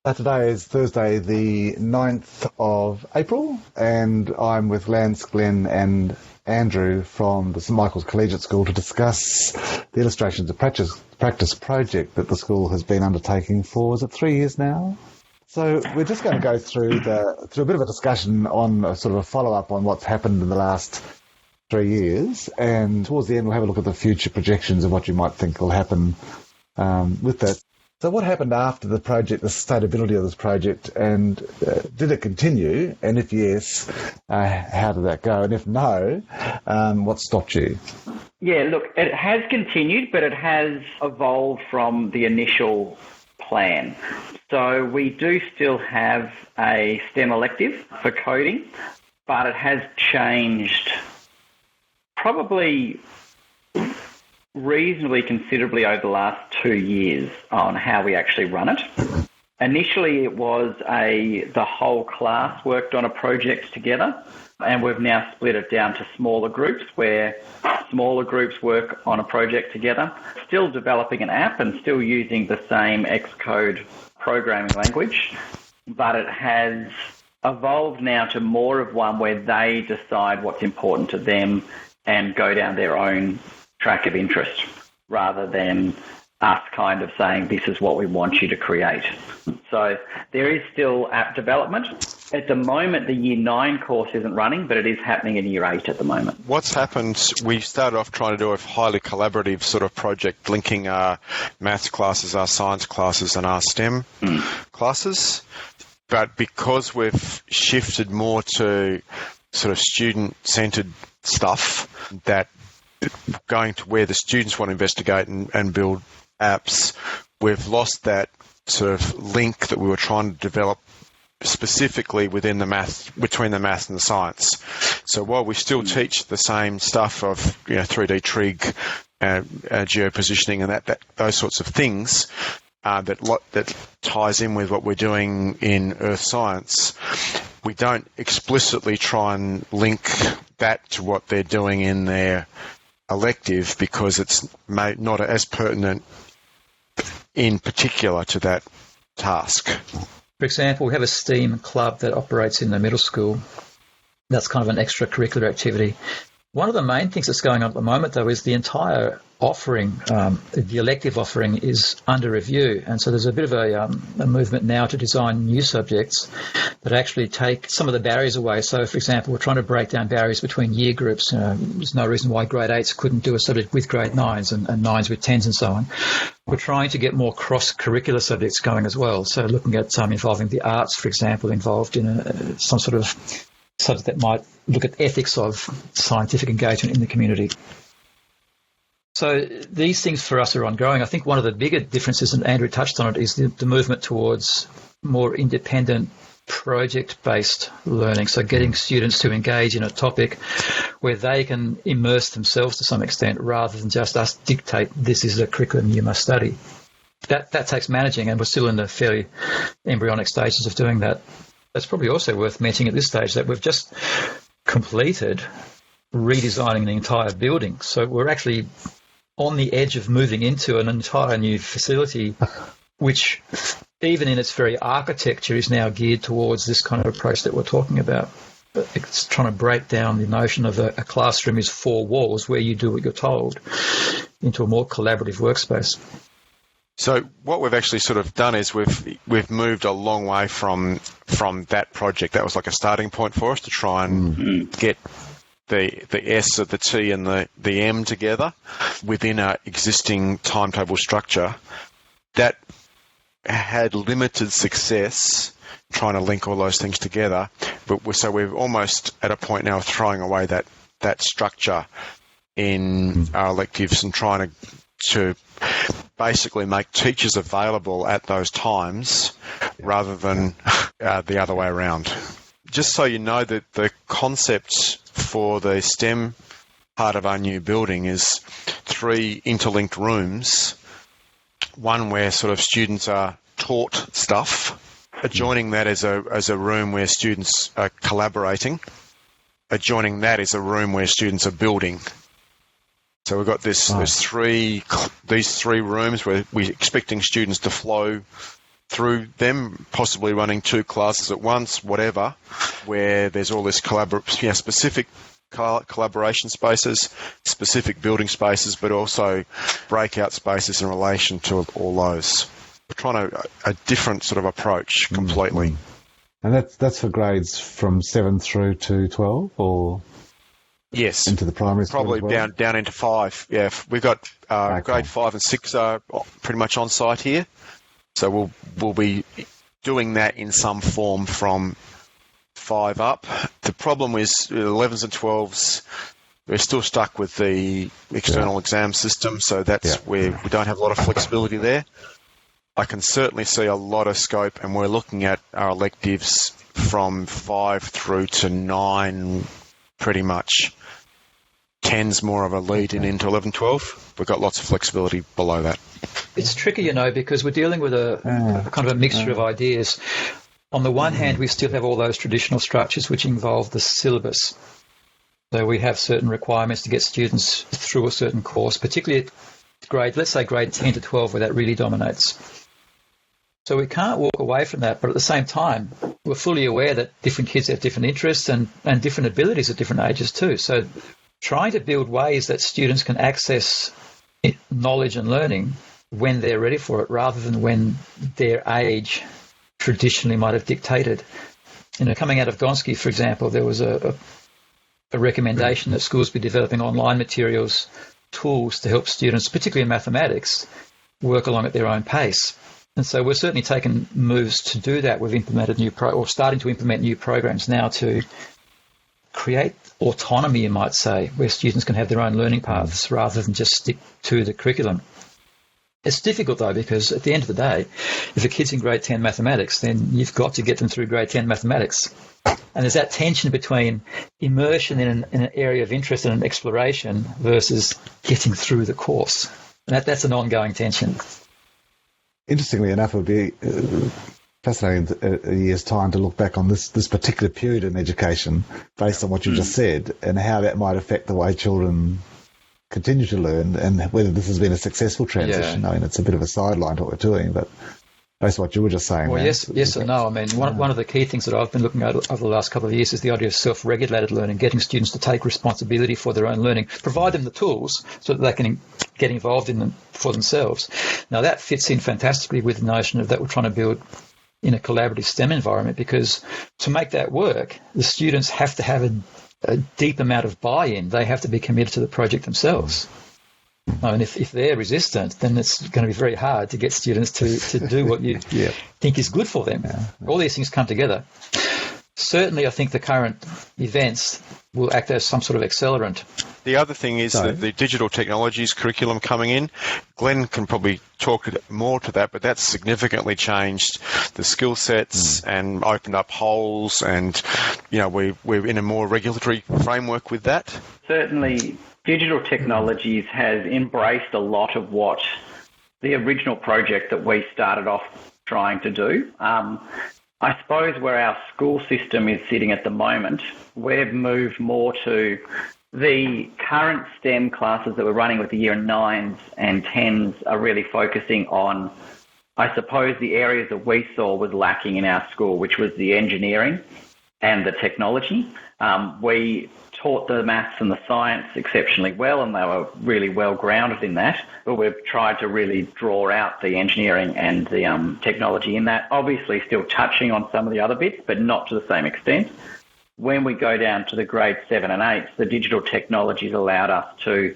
Today is Thursday, the 9th of April, and I'm with Lance, Glenn, and Andrew from the St Michael's Collegiate School to discuss the Illustrations of Practice project that the school has been undertaking for, is it 3 years now? So we're just going to go through a bit of a discussion on a sort of a follow-up on what's happened in the last 3 years, and towards the end we'll have a look at the future projections of what you might think will happen with that. So what happened after the project, the sustainability of this project, and did it continue? And if yes, how did that go? And if no, what stopped you? Yeah, look, it has continued, but it has evolved from the initial plan. So we do still have a STEM elective for coding, but it has changed probably reasonably considerably over the last 2 years on how we actually run it. Initially, it was the whole class worked on a project together, and we've now split it down to smaller groups where smaller groups work on a project together, still developing an app and still using the same Xcode programming language, but it has evolved now to more of one where they decide what's important to them and go down their own track of interest rather than us kind of saying this is what we want you to create. So there is still app development. At the moment, the Year 9 course isn't running, but it is happening in Year 8 at the moment. What's happened, we started off trying to do a highly collaborative sort of project linking our maths classes, our science classes and our STEM classes. But because we've shifted more to sort of student-centred stuff, that going to where the students want to investigate and build apps, we've lost that sort of link that we were trying to develop specifically between the math and the science. So while we still teach the same stuff of 3D trig, geopositioning and that those sorts of things, that ties in with what we're doing in earth science, we don't explicitly try and link that to what they're doing in their elective because it's not as pertinent in particular to that task. For example, we have a STEAM club that operates in the middle school. That's kind of an extracurricular activity. One of the main things that's going on at the moment, though, is the entire offering, the elective offering, is under review. And so there's a bit of a movement now to design new subjects that actually take some of the barriers away. So, for example, we're trying to break down barriers between year groups. There's no reason why grade 8s couldn't do a subject with grade 9s and 9s with 10s and so on. We're trying to get more cross-curricular subjects going as well. So looking at involving the arts, for example, involved in some sort of subject that might look at ethics of scientific engagement in the community. So these things for us are ongoing. I think one of the bigger differences, and Andrew touched on it, is the movement towards more independent project-based learning. So getting students to engage in a topic where they can immerse themselves to some extent rather than just us dictate this is the curriculum you must study. That takes managing, and we're still in the fairly embryonic stages of doing that. It's probably also worth mentioning at this stage that we've just completed redesigning the entire building. So we're actually on the edge of moving into an entire new facility, which even in its very architecture is now geared towards this kind of approach that we're talking about. It's trying to break down the notion of a classroom is 4 walls where you do what you're told into a more collaborative workspace. So what we've actually sort of done is we've moved a long way from that project. That was like a starting point for us to try and get the S, the T and the M together within our existing timetable structure. That had limited success trying to link all those things together. So we're almost at a point now of throwing away that structure in our electives and trying to basically make teachers available at those times rather than the other way around. Just so you know that the concept for the STEM part of our new building is 3 interlinked rooms, one where sort of students are taught stuff, adjoining that is a room where students are collaborating, adjoining that is a room where students are building. So we've got these 3 rooms where we're expecting students to flow through them, possibly running 2 classes at once, whatever, where there's all this specific collaboration spaces, specific building spaces, but also breakout spaces in relation to all those. We're trying a different sort of approach completely. And that's for grades from 7 through to 12, or yes, into the primary school probably as well? down into 5. Yeah, we've got grade 5 and 6 are pretty much on site here, so we'll be doing that in some form from 5 up. The problem is 11s and 12s. We're still stuck with the external exam system, so that's where we don't have a lot of flexibility there. I can certainly see a lot of scope, and we're looking at our electives from 5 through to 9 pretty much. 10's more of a lead in into 11, 12. We've got lots of flexibility below that. It's tricky, because we're dealing with a kind of a mixture of ideas. On the one hand, we still have all those traditional structures which involve the syllabus. So we have certain requirements to get students through a certain course, particularly at let's say grade 10 to 12, where that really dominates. So we can't walk away from that, but at the same time, we're fully aware that different kids have different interests and different abilities at different ages too. So trying to build ways that students can access knowledge and learning when they're ready for it, rather than when their age traditionally might have dictated. Coming out of Gonski, for example, there was a recommendation that schools be developing online materials, tools to help students, particularly in mathematics, work along at their own pace. And so we're certainly taking moves to do that. We've implemented starting to implement new programs now to create autonomy, you might say, where students can have their own learning paths rather than just stick to the curriculum. It's difficult, though, because at the end of the day, if a kid's in grade 10 mathematics, then you've got to get them through grade 10 mathematics. And there's that tension between immersion in an area of interest and an exploration versus getting through the course. And that's an ongoing tension. Interestingly enough, it would be fascinating in a year's time to look back on this particular period in education based on what you just said and how that might affect the way children continue to learn and whether this has been a successful transition. I mean, it's a bit of a sideline to what we're doing, but based on what you were just saying. Well, yes and no. I mean, one of the key things that I've been looking at over the last couple of years is the idea of self-regulated learning, getting students to take responsibility for their own learning, provide them the tools so that they can get involved in them for themselves. Now, that fits in fantastically with the notion of that we're trying to build in a collaborative STEM environment, because to make that work, the students have to have a deep amount of buy-in. They have to be committed to the project themselves. I mean, if they're resistant, then it's going to be very hard to get students to do what you think is good for them. All these things come together. Certainly, I think the current events will act as some sort of accelerant. The other thing is that the digital technologies curriculum coming in, Glenn can probably talk more to that, but that's significantly changed the skill sets and opened up holes, and we're in a more regulatory framework with that. Certainly, digital technologies has embraced a lot of what the original project that we started off trying to do. I suppose where our school system is sitting at the moment, we've moved more to the current STEM classes that we're running with the year 9s and 10s are really focusing on, I suppose, the areas that we saw was lacking in our school, which was the engineering and the technology. We taught the maths and the science exceptionally well, and they were really well grounded in that. But we've tried to really draw out the engineering and the technology in that. Obviously, still touching on some of the other bits, but not to the same extent. When we go down to the grade 7 and 8, the digital technologies allowed us to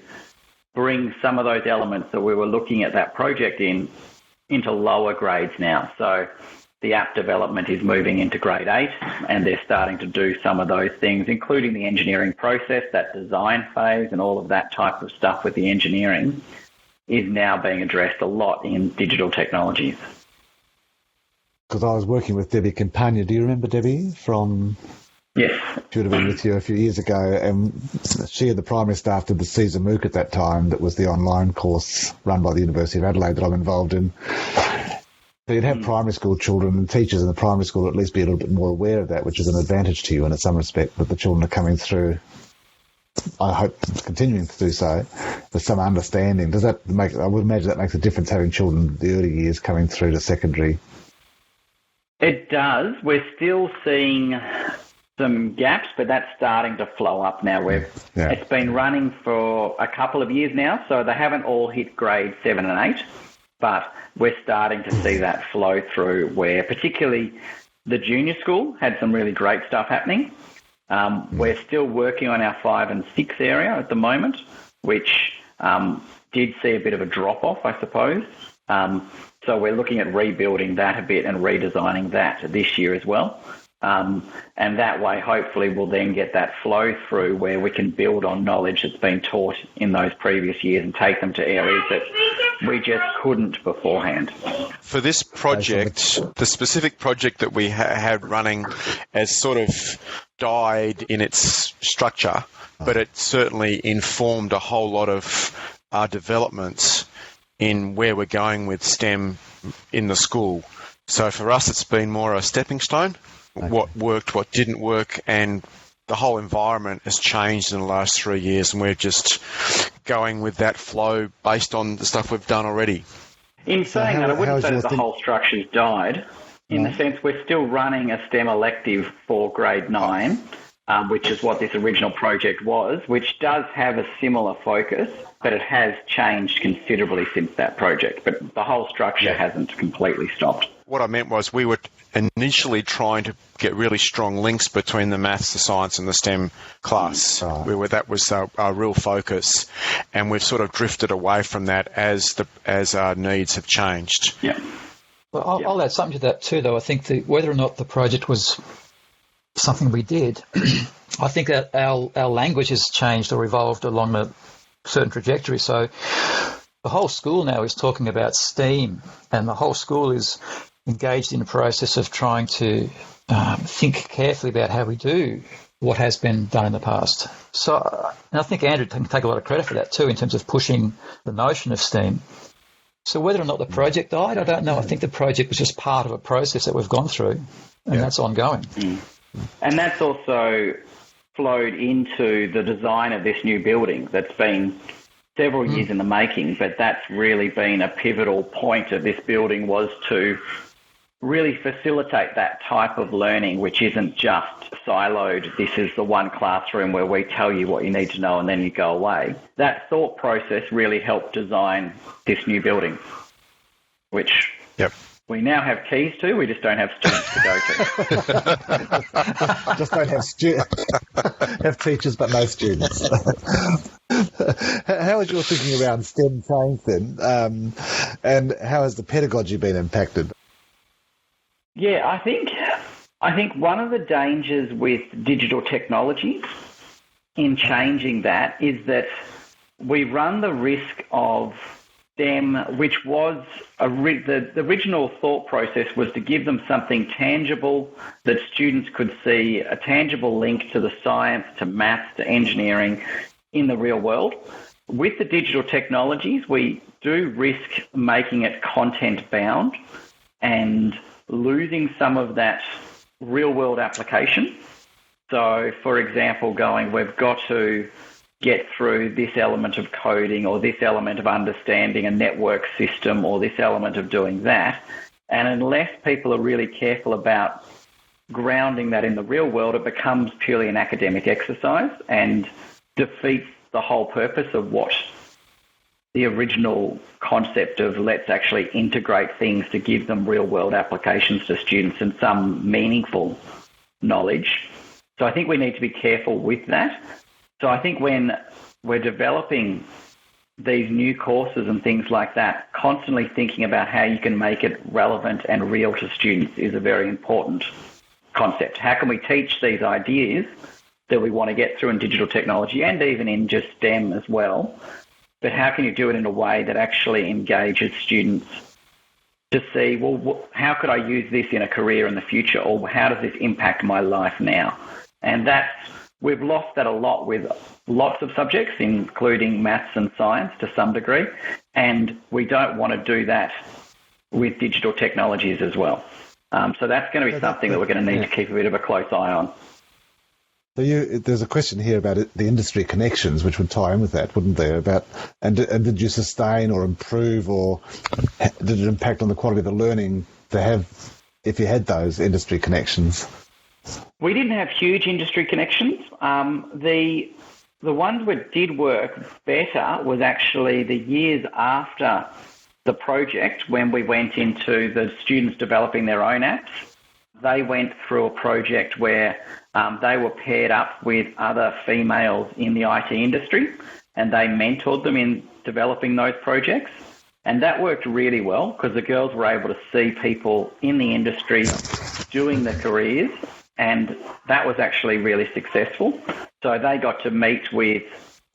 bring some of those elements that we were looking at that project into lower grades now. So the app development is moving into grade 8, and they're starting to do some of those things, including the engineering process, that design phase and all of that type of stuff with the engineering is now being addressed a lot in digital technologies. Because I was working with Debbie Campagna. Do you remember Debbie from... Yes. She would have been with you a few years ago, and she and the primary staff did the Caesar MOOC at that time. That was the online course run by the University of Adelaide that I'm involved in. So you'd have primary school children, and teachers in the primary school at least be a little bit more aware of that, which is an advantage to you in some respect, that the children are coming through, I hope, continuing to do so, with some understanding. Does that make, I would imagine that makes a difference, having children the early years coming through to secondary It does. We're still seeing some gaps, but that's starting to flow up now. It's been running for a couple of years now, so they haven't all hit grade 7 and 8, but we're starting to see that flow through where particularly the junior school had some really great stuff happening. We're still working on our 5 and 6 area at the moment, which did see a bit of a drop-off, I suppose. So we're looking at rebuilding that a bit and redesigning that this year as well. And that way, hopefully, we'll then get that flow through where we can build on knowledge that's been taught in those previous years and take them to areas that we just couldn't beforehand. For this project, the specific project that we had running has sort of died in its structure, but it certainly informed a whole lot of our developments in where we're going with STEM in the school. So for us, it's been more a stepping stone. Okay. What worked, what didn't work, and the whole environment has changed in the last 3 years, and we're just going with that flow based on the stuff we've done already. In saying that, I wouldn't say that the whole structure's died. In the sense, we're still running a STEM elective for grade 9, which is what this original project was, which does have a similar focus, but it has changed considerably since that project. But the whole structure hasn't completely stopped. What I meant was we were initially trying to get really strong links between the maths, the science and the STEM class. That was our real focus, and we've sort of drifted away from that as our needs have changed. Yeah. Well, I'll add something to that too, though. I think whether or not the project was something we did, I think that our language has changed or evolved along a certain trajectory. So the whole school now is talking about STEAM, and the whole school is engaged in a process of trying to think carefully about how we do what has been done in the past. So, and I think Andrew can take a lot of credit for that too, in terms of pushing the notion of STEAM. So whether or not the project died, I don't know. I think the project was just part of a process that we've gone through, and that's ongoing. And that's also flowed into the design of this new building that's been several years in the making, but that's really been a pivotal point of this building, was to really facilitate that type of learning, which isn't just siloed. This is the one classroom where we tell you what you need to know and then you go away. That thought process really helped design this new building, which we now have keys to. We just don't have students to go to. Just don't have teachers, but no students. How is your thinking around STEM changed then? And how has the pedagogy been impacted? Yeah, I think one of the dangers with digital technologies in changing that is that we run the risk of STEM, which was the original thought process was to give them something tangible that students could see, a tangible link to the science, to maths, to engineering in the real world. With the digital technologies, we do risk making it content bound and losing some of that real-world application. So, for example, we've got to get through this element of coding or this element of understanding a network system or this element of doing that. And unless people are really careful about grounding that in the real world, it becomes purely an academic exercise and defeats the whole purpose of what the original concept of let's actually integrate things to give them real-world applications to students and some meaningful knowledge. So I think we need to be careful with that. So I think when we're developing these new courses and things like that, constantly thinking about how you can make it relevant and real to students is a very important concept. How can we teach these ideas that we want to get through in digital technology and even in just STEM as well? But how can you do it in a way that actually engages students to see, well, how could I use this in a career in the future, or how does this impact my life now? And we've lost that a lot with lots of subjects, including maths and science to some degree, and we don't want to do that with digital technologies as well. So that's going to be something that we're going to need to keep a bit of a close eye on. So there's a question here about the industry connections, which would tie in with that, wouldn't there? And did you sustain or improve, or did it impact on the quality of the learning to have if you had those industry connections? We didn't have huge industry connections. The ones that did work better was actually the years after the project, when we went into the students developing their own apps. They went through a project where they were paired up with other females in the IT industry, and they mentored them in developing those projects. And that worked really well because the girls were able to see people in the industry doing the careers, and that was actually really successful. So they got to meet with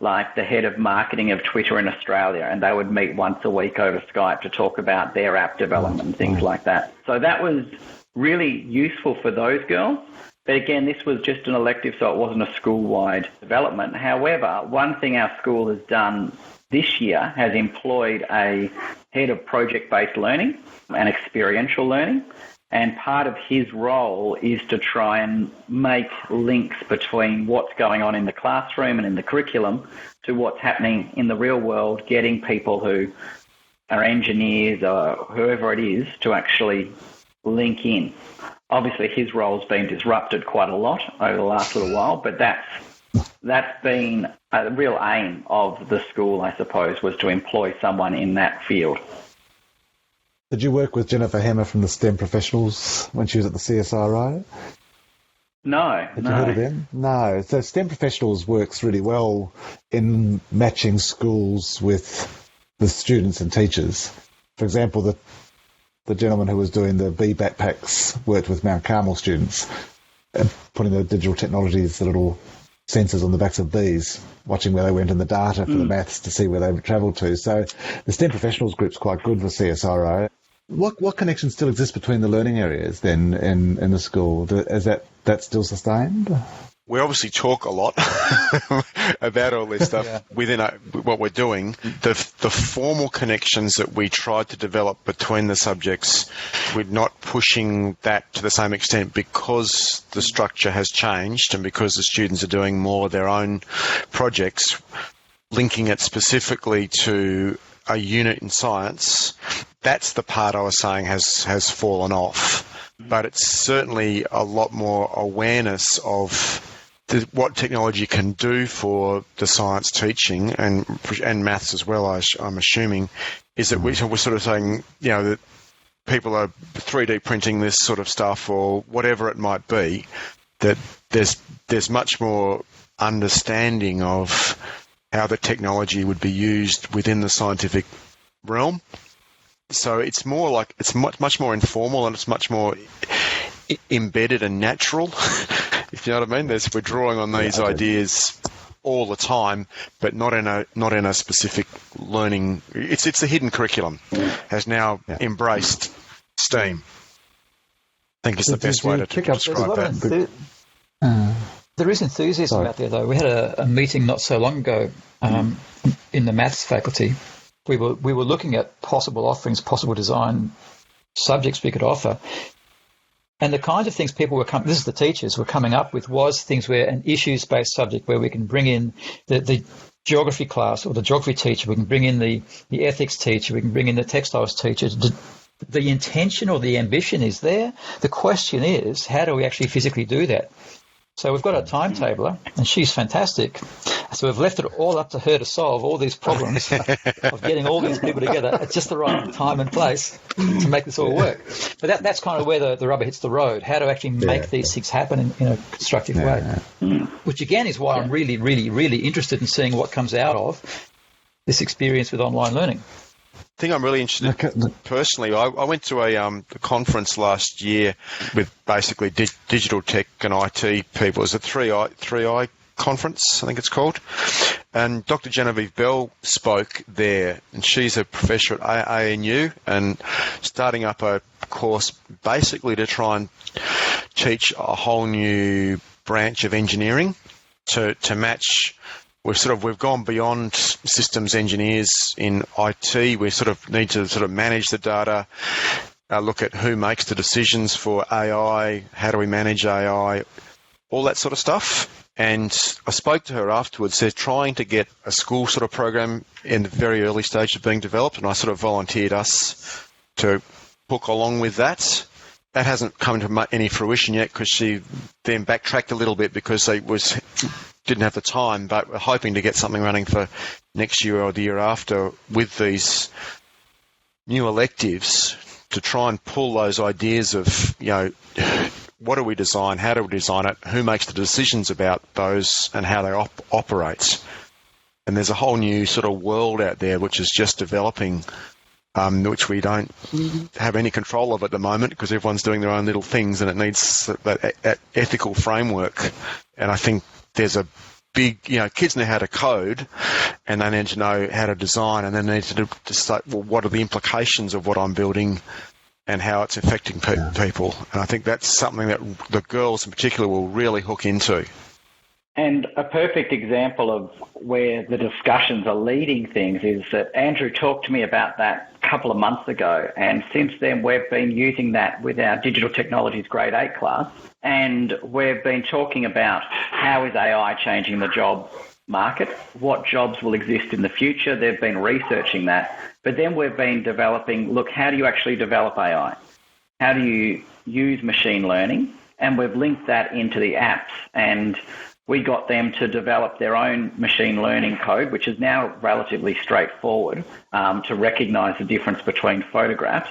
like the head of marketing of Twitter in Australia, and they would meet once a week over Skype to talk about their app development and things like that. So that was really useful for those girls. But again, this was just an elective, so it wasn't a school-wide development. However, one thing our school has done this year has employed a head of project-based learning and experiential learning. And part of his role is to try and make links between what's going on in the classroom and in the curriculum to what's happening in the real world, getting people who are engineers or whoever it is to actually link in. Obviously, his role's been disrupted quite a lot over the last little while, but that's been a real aim of the school, I suppose, was to employ someone in that field. Did you work with Jennifer Hammer from the STEM Professionals when she was at the CSIRO? No. Had you heard of them? No. So STEM Professionals works really well in matching schools with students and teachers. For example, the gentleman who was doing the bee backpacks worked with Mount Carmel students, putting the digital technologies, the little sensors on the backs of bees, watching where they went in the data for the maths to see where they travelled to. So the STEM Professionals group's quite good for CSIRO. What connections still exist between the learning areas then in the school? Is that still sustained? We obviously talk a lot about all this stuff within what we're doing. The formal connections that we tried to develop between the subjects, we're not pushing that to the same extent because the structure has changed and because the students are doing more of their own projects, linking it specifically to a unit in science. That's the part I was saying has fallen off. But it's certainly a lot more awareness of what technology can do for the science teaching and maths as well, I'm assuming, is that we're sort of saying, that people are 3D printing this sort of stuff or whatever it might be, that there's much more understanding of how the technology would be used within the scientific realm. So it's more like, it's much more informal and it's much more embedded and natural, if you know what I mean. We're drawing on these ideas all the time, but not in a specific learning. It's a hidden curriculum has now embraced STEAM. I think it's the best way to describe that. There is enthusiasm out there, though. We had a meeting not so long ago in the maths faculty. We were looking at possible offerings, possible design subjects we could offer. And the kinds of things people were this is the teachers were coming up with, was things where an issues-based subject where we can bring in the geography class or the geography teacher, we can bring in the ethics teacher, we can bring in the textiles teacher. The intention or the ambition is there. The question is, how do we actually physically do that? So we've got a timetabler, and she's fantastic. So we've left it all up to her to solve all these problems of getting all these people together at just the right time and place to make this all work. But that's kind of where the rubber hits the road, how to actually make these things happen in a constructive way. Which, again, is why I'm really, really, really interested in seeing what comes out of this experience with online learning. I think I'm really interested personally. I went to a conference last year with basically digital tech and IT people. It was a 3I conference, I think it's called. And Dr. Genevieve Bell spoke there, and she's a professor at ANU and starting up a course basically to try and teach a whole new branch of engineering to match. We've gone beyond systems engineers in IT. We sort of need to sort of manage the data, look at who makes the decisions for AI, how do we manage AI, all that sort of stuff. And I spoke to her afterwards. They're trying to get a school sort of program in the very early stage of being developed, and I sort of volunteered us to hook along with that. that hasn't come to any fruition yet because she then backtracked a little bit because they didn't have the time, but we're hoping to get something running for next year or the year after with these new electives to try and pull those ideas of, what do we design, how do we design it, who makes the decisions about those and how they operate. And there's a whole new sort of world out there which is just developing, which we don't have any control of at the moment because everyone's doing their own little things and it needs that ethical framework. And I think there's a big, kids know how to code and they need to know how to design and they need to say, well, what are the implications of what I'm building and how it's affecting people. And I think that's something that the girls in particular will really hook into. And a perfect example of where the discussions are leading things is that Andrew talked to me about that a couple of months ago. And since then, we've been using that with our digital technologies grade 8 class. And we've been talking about how is AI changing the job market, what jobs will exist in the future. They've been researching that. But then we've been developing, look, how do you actually develop AI? How do you use machine learning? And we've linked that into the apps. And we got them to develop their own machine learning code, which is now relatively straightforward to recognise the difference between photographs.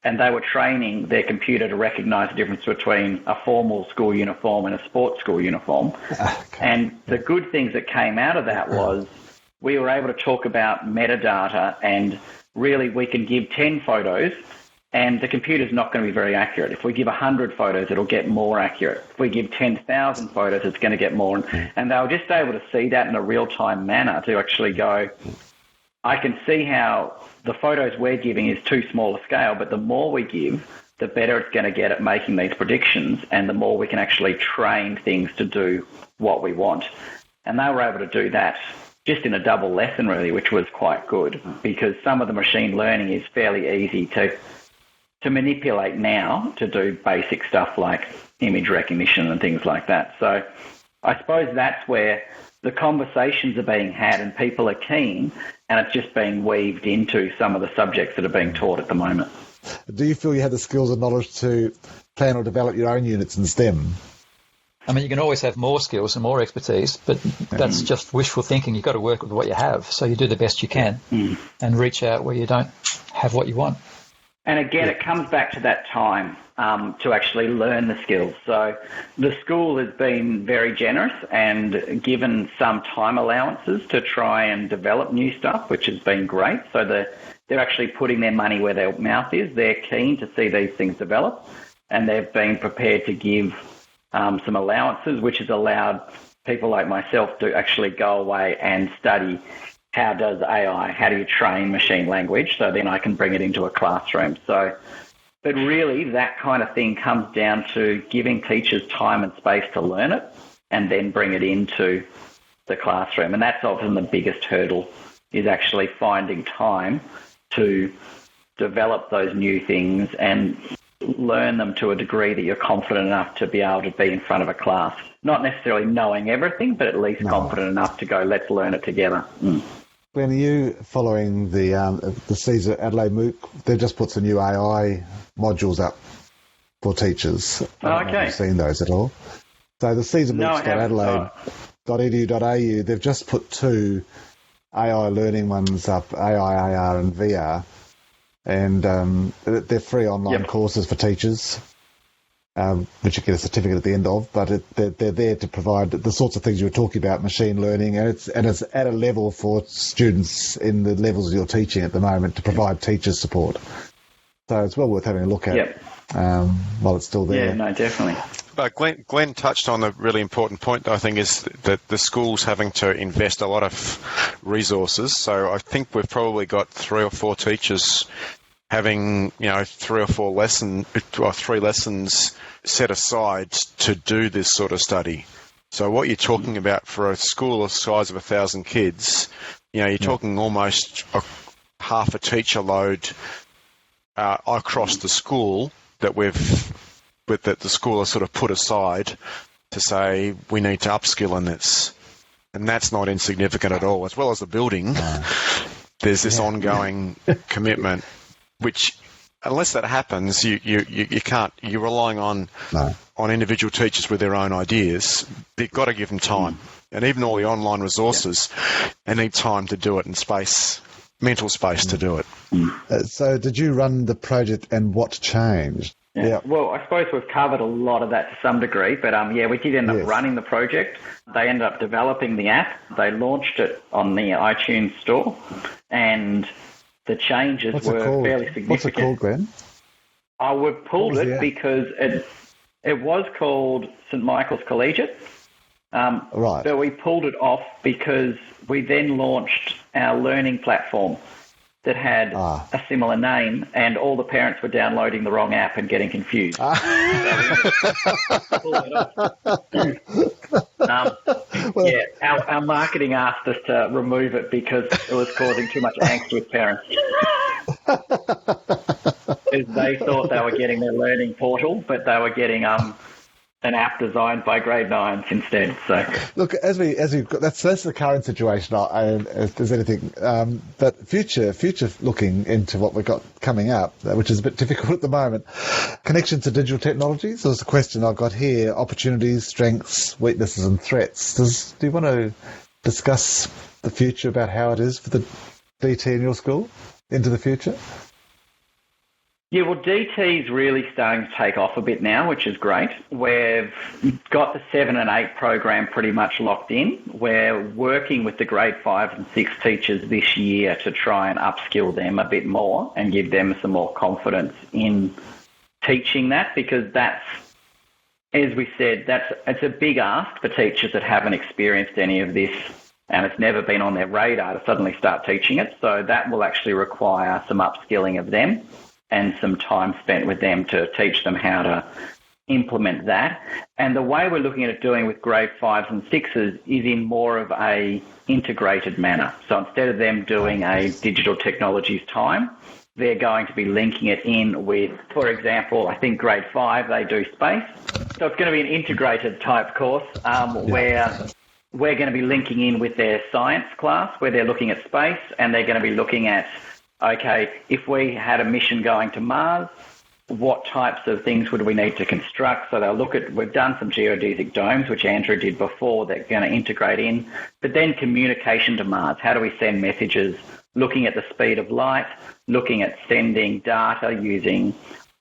And they were training their computer to recognise the difference between a formal school uniform and a sports school uniform. Okay. And the good things that came out of that was we were able to talk about metadata, and really we can give 10 photos and the computer's not going to be very accurate. If we give 100 photos, it'll get more accurate. If we give 10,000 photos, it's going to get more. And they were just able to see that in a real-time manner to actually go, I can see how the photos we're giving is too small a scale, but the more we give, the better it's going to get at making these predictions, and the more we can actually train things to do what we want. And they were able to do that just in a double lesson, really, which was quite good, because some of the machine learning is fairly easy to manipulate now to do basic stuff like image recognition and things like that. So I suppose that's where the conversations are being had and people are keen, and it's just being weaved into some of the subjects that are being taught at the moment. Do you feel you have the skills and knowledge to plan or develop your own units in STEM? I mean, you can always have more skills and more expertise, but that's just wishful thinking. You've got to work with what you have, so you do the best you can and reach out where you don't have what you want. And again, it comes back to that time to actually learn the skills. So the school has been very generous and given some time allowances to try and develop new stuff, which has been great. So they're actually putting their money where their mouth is. They're keen to see these things develop, and they've been prepared to give some allowances, which has allowed people like myself to actually go away and study how does AI, how do you train machine language, so then I can bring it into a classroom. So, but really that kind of thing comes down to giving teachers time and space to learn it and then bring it into the classroom. And that's often the biggest hurdle, is actually finding time to develop those new things and learn them to a degree that you're confident enough to be able to be in front of a class. Not necessarily knowing everything, but at least confident enough to go, let's learn it together. Glenn, are you following the CSER Adelaide MOOC? They've just put some new AI modules up for teachers. I don't know if you've seen those at all. So the CSERMOOCs.adelaide.edu.au, they've just put 2 AI learning ones up, AI, AR and VR. And they're free online courses for teachers, which you get a certificate at the end of, but they're there to provide the sorts of things you were talking about, machine learning, and it's at a level for students in the levels you're teaching at the moment to provide teacher support. So it's well worth having a look at while it's still there. Yeah, no, definitely. But Glenn touched on a really important point, I think, is that the school's having to invest a lot of resources. So I think we've probably got 3 or 4 teachers having, 3 or 4 lessons set aside to do this sort of study. So what you're talking about for a school the size of 1,000 kids, you're talking almost half a teacher load across the school that that the school has sort of put aside to say we need to upskill in this. And that's not insignificant at all. As well as the building, there's this ongoing commitment, which unless that happens, you can't. You're relying on individual teachers with their own ideas. They've got to give them time, and even all the online resources, they need time to do it in space, mental space to do it. So, did you run the project, and what changed? Yeah. Well, I suppose we've covered a lot of that to some degree, but we did end up running the project. They ended up developing the app. They launched it on the iTunes store, and the changes were fairly significant. What's it called, Glenn? We pulled it because it was called St Michael's Collegiate. Right. But we pulled it off because we then launched our learning platform that had a similar name, and all the parents were downloading the wrong app and getting confused. So we pulled it off. Our marketing asked us to remove it because it was causing too much angst with parents. They thought they were getting their learning portal, but they were getting an app designed by grade 9s instead. So look, as we that's the current situation. If there's anything, but future looking into what we've got coming up, which is a bit difficult at the moment. Connection to digital technologies. There's a question I've got here: opportunities, strengths, weaknesses, and threats. Do you want to discuss the future about how it is for the DT in your school into the future? Yeah, well, DT is really starting to take off a bit now, which is great. We've got the 7 and 8 program pretty much locked in. We're working with the grade 5 and 6 teachers this year to try and upskill them a bit more and give them some more confidence in teaching that, because that's, as we said, it's a big ask for teachers that haven't experienced any of this and it's never been on their radar to suddenly start teaching it. So that will actually require some upskilling of them and some time spent with them to teach them how to implement that. And the way we're looking at it doing with grade 5s and 6s is in more of a integrated manner. So instead of them doing a digital technologies time, they're going to be linking it in with, for example, I think grade 5, they do space. So it's going to be an integrated type course where we're going to be linking in with their science class where they're looking at space, and they're going to be looking at, okay, if we had a mission going to Mars, what types of things would we need to construct? So they'll look at, we've done some geodesic domes, which Andrew did before, they're going to integrate in, but then communication to Mars. How do we send messages? Looking at the speed of light, looking at sending data using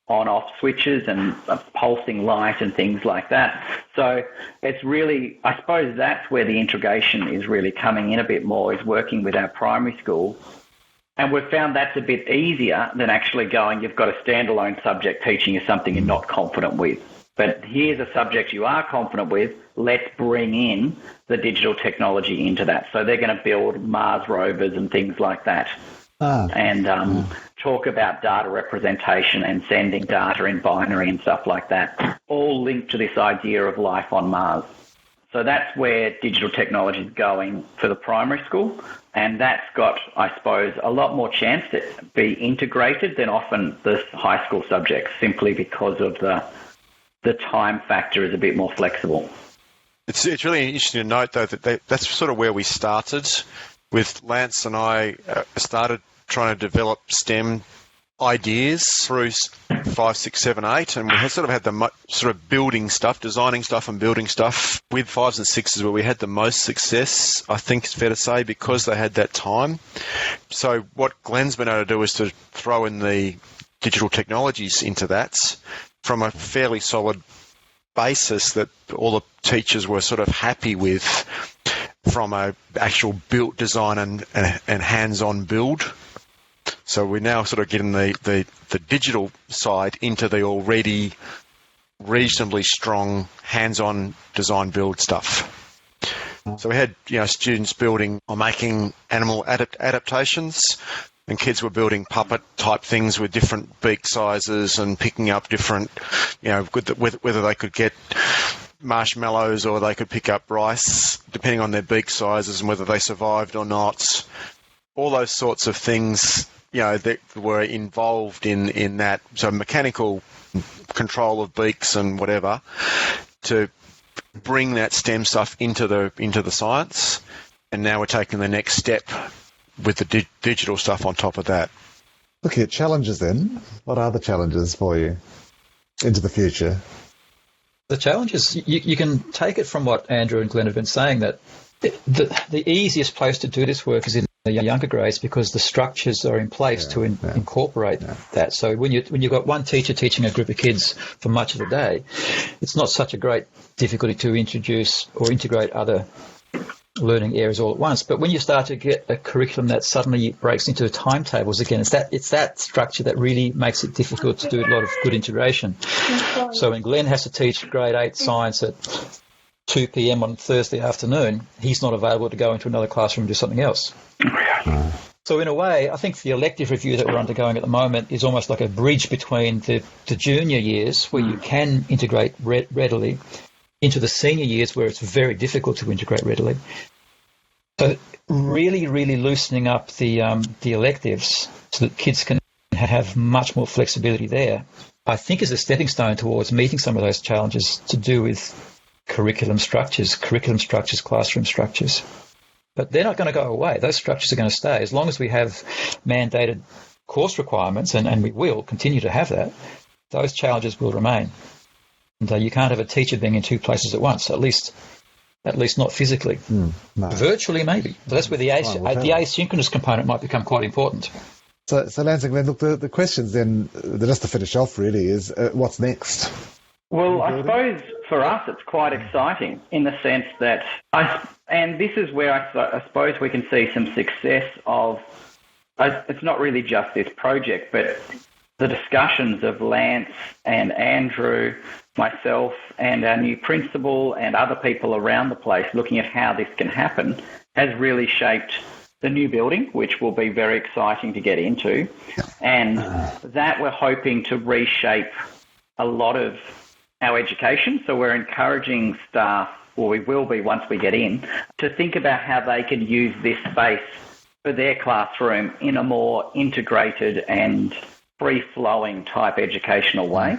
on-off switches and pulsing light and things like that. So it's really, I suppose that's where the integration is really coming in a bit more, is working with our primary school. And we've found that's a bit easier than actually going, you've got a standalone subject teaching you something you're not confident with. But here's a subject you are confident with, let's bring in the digital technology into that. So they're going to build Mars rovers and things like that. And talk about data representation and sending data in binary and stuff like that, all linked to this idea of life on Mars. So that's where digital technology is going for the primary school, and that's got, I suppose, a lot more chance to be integrated than often the high school subjects, simply because of the time factor is a bit more flexible. It's really interesting to note, though, that that's sort of where we started. With Lance and I started trying to develop STEM ideas through 5, 6, 7, 8, and we had sort of had the sort of building stuff, designing stuff and building stuff with 5s and 6s where we had the most success, I think it's fair to say, because they had that time. So what Glenn's been able to do is to throw in the digital technologies into that from a fairly solid basis that all the teachers were sort of happy with, from a actual built design and hands-on build. So we're now sort of getting the digital side into the already reasonably strong hands-on design build stuff. So we had students building or making animal adaptations, and kids were building puppet type things with different beak sizes and picking up different, whether they could get marshmallows or they could pick up rice, depending on their beak sizes and whether they survived or not. All those sorts of things, that were involved in that. So mechanical control of beaks and whatever, to bring that STEM stuff into the science. And now we're taking the next step with the digital stuff on top of that. Looking at challenges then, what are the challenges for you into the future? The challenge is you can take it from what Andrew and Glenn have been saying, that the easiest place to do this work is in the younger grades because the structures are in place to incorporate that. So when you've got one teacher teaching a group of kids for much of the day, it's not such a great difficulty to introduce or integrate other learning areas all at once. But when you start to get a curriculum that suddenly breaks into timetables again, it's that structure that really makes it difficult to do a lot of good integration. So when Glenn has to teach grade 8 science at 2 p.m. on Thursday afternoon, he's not available to go into another classroom and do something else. So in a way, I think the elective review that we're undergoing at the moment is almost like a bridge between the junior years, where you can integrate readily, into the senior years where it's very difficult to integrate readily. So really, really loosening up the electives so that kids can have much more flexibility there, I think is a stepping stone towards meeting some of those challenges to do with curriculum structures, classroom structures. But they're not going to go away. Those structures are going to stay. As long as we have mandated course requirements, and we will continue to have that, those challenges will remain. And you can't have a teacher being in two places at once, at least not physically. No. Virtually, maybe. But that's where the asynchronous component might become quite important. So Lance and Glenn, look, the questions then, just to finish off really, is what's next? Well, I suppose for us it's quite exciting in the sense that, and this is where I suppose we can see some success of, it's not really just this project, but the discussions of Lance and Andrew, myself and our new principal and other people around the place looking at how this can happen has really shaped the new building, which will be very exciting to get into. And that we're hoping to reshape a lot of our education. So we're encouraging staff, or we will be once we get in, to think about how they can use this space for their classroom in a more integrated and free-flowing type educational way.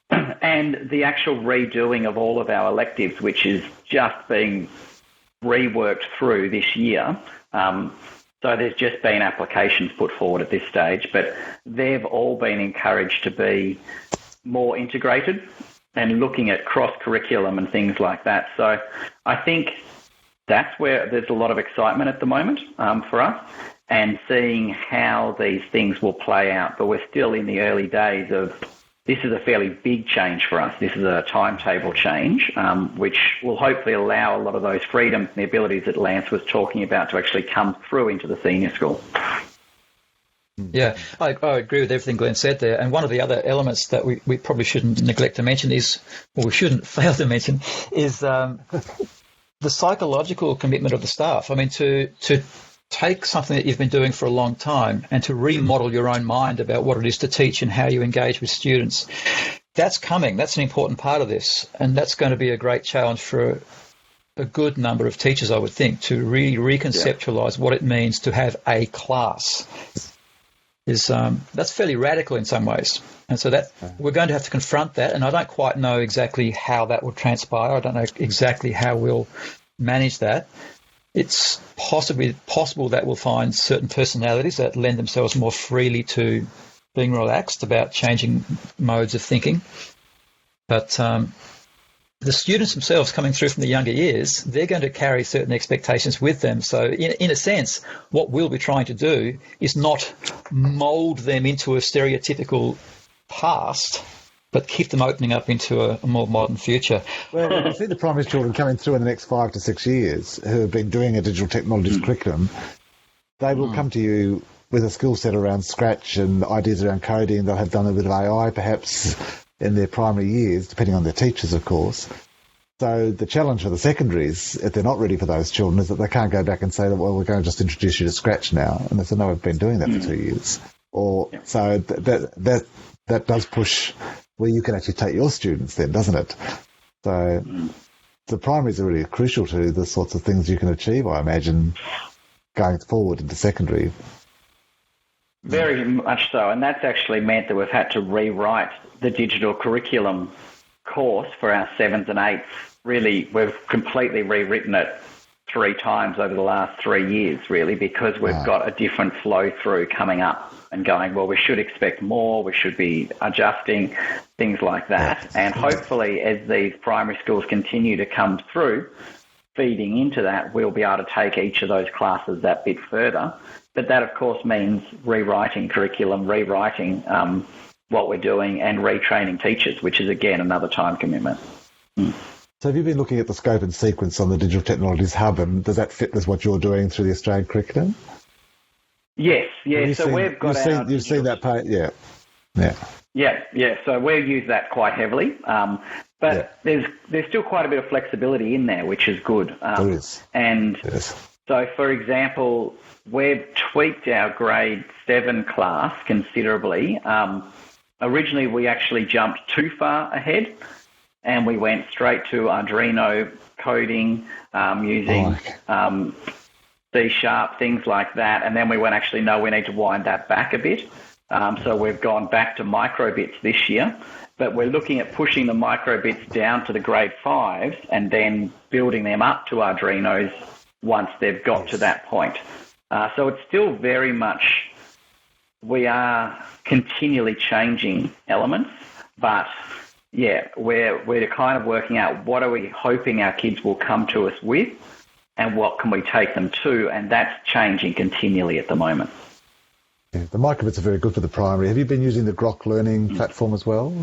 And the actual redoing of all of our electives, which is just being reworked through this year. So there's just been applications put forward at this stage, but they've all been encouraged to be more integrated and looking at cross-curriculum and things like that. So I think that's where there's a lot of excitement at the moment for us, and seeing how these things will play out. But we're still in the early days of, this is a fairly big change for us. This is a timetable change, which will hopefully allow a lot of those freedoms and the abilities that Lance was talking about to actually come through into the senior school. Yeah, I agree with everything Glenn said there. And one of the other elements that we probably shouldn't neglect to mention is, or we shouldn't fail to mention, is the psychological commitment of the staff. I mean, to take something that you've been doing for a long time and to remodel your own mind about what it is to teach and how you engage with students, that's coming. That's an important part of this. And that's going to be a great challenge for a good number of teachers, I would think, to really reconceptualize what it means to have a class. That's fairly radical in some ways. And so that we're going to have to confront that. And I don't quite know exactly how that will transpire. I don't know exactly how we'll manage that. It's possible that we'll find certain personalities that lend themselves more freely to being relaxed about changing modes of thinking. But the students themselves coming through from the younger years, they're going to carry certain expectations with them. So in a sense, what we'll be trying to do is not mould them into a stereotypical past, but keep them opening up into a more modern future. Well, you see the primary children coming through in the next 5 to 6 years who have been doing a digital technologies curriculum. They will come to you with a skill set around Scratch and ideas around coding. They'll have done a bit of AI perhaps in their primary years, depending on their teachers, of course. So the challenge for the secondaries, if they're not ready for those children, is that they can't go back and say, well, we're going to just introduce you to Scratch now. And they say, no, we've been doing that for 2 years. So that does push where you can actually take your students then, doesn't it? So the primaries are really crucial to the sorts of things you can achieve, I imagine, going forward into secondary. Very much so, and that's actually meant that we've had to rewrite the digital curriculum course for our 7s and 8s. Really, we've completely rewritten it 3 times over the last 3 years, really, because we've got a different flow through coming up. and going, well, we should expect more, we should be adjusting, things like that. And hopefully as these primary schools continue to come through, feeding into that, we'll be able to take each of those classes that bit further. But that, of course, means rewriting curriculum, rewriting what we're doing, and retraining teachers, which is, again, another time commitment. So have you been looking at the scope and sequence on the Digital Technologies Hub, and does that fit with what you're doing through the Australian curriculum? Yes, yeah. So we've got you've seen that part, yeah. So we use that quite heavily, but there's still quite a bit of flexibility in there, which is good. There is. And so, for example, we've tweaked our grade 7 class considerably. Originally, we actually jumped too far ahead, and we went straight to Arduino coding using C#, things like that. And then we went, actually, no, we need to wind that back a bit. So we've gone back to microbits this year, but we're looking at pushing the microbits down to the grade 5s and then building them up to Arduinos once they've got to that point. So it's still very much, we are continually changing elements, but we're kind of working out what are we hoping our kids will come to us with and what can we take them to, and that's changing continually at the moment. Yeah, the microbits are very good for the primary. Have you been using the Grok learning platform as well?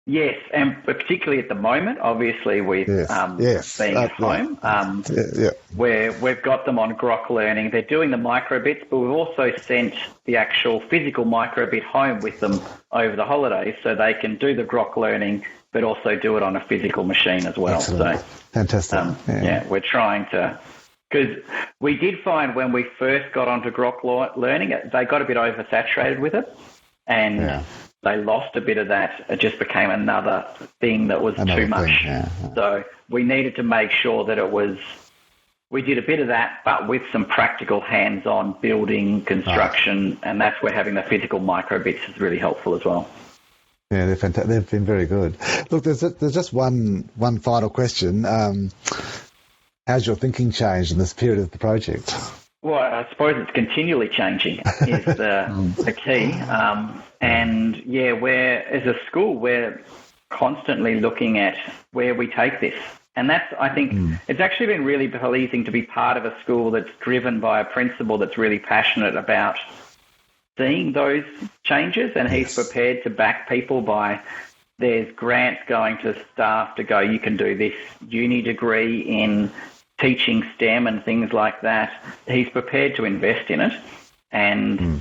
Yes, and particularly at the moment, obviously with being at home, where we've got them on Grok Learning. They're doing the microbits, but we've also sent the actual physical microbit home with them over the holidays so they can do the Grok Learning, but also do it on a physical machine as well. Excellent. So, fantastic. We're trying to, because we did find when we first got onto Grok Learning, they got a bit oversaturated with it, and they lost a bit of that. It just became another thing that was too much. So we needed to make sure that we did a bit of that, but with some practical hands-on building, construction, and that's where having the physical microbits is really helpful as well. Yeah, they're fantastic. They've been very good. Look, there's just one final question. How's your thinking changed in this period of the project? Well, I suppose it's continually changing is the key. And as a school, we're constantly looking at where we take this. And that's, I think, it's actually been really pleasing to be part of a school that's driven by a principal that's really passionate about seeing those changes, and he's prepared to back people by there's grants going to staff to go, you can do this uni degree in teaching STEM and things like that. He's prepared to invest in it. And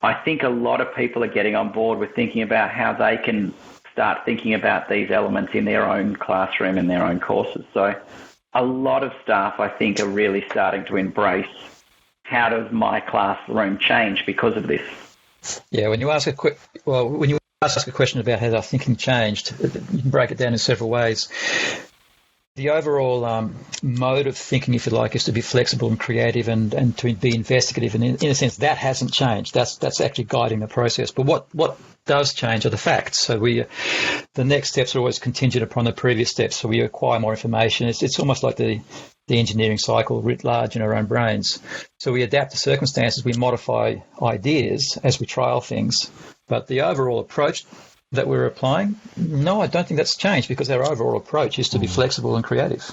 I think a lot of people are getting on board with thinking about how they can start thinking about these elements in their own classroom and their own courses. So a lot of staff, I think, are really starting to embrace how does my classroom change because of this. Yeah, when you ask a question about how their thinking changed, you can break it down in several ways. The overall mode of thinking, if you like, is to be flexible and creative and to be investigative. And in a sense, that hasn't changed. That's actually guiding the process. But what does change are the facts. So the next steps are always contingent upon the previous steps. So we acquire more information. It's almost like the engineering cycle writ large in our own brains. So we adapt to circumstances. We modify ideas as we trial things. But the overall approach that we're applying, no, I don't think that's changed, because our overall approach is to be flexible and creative.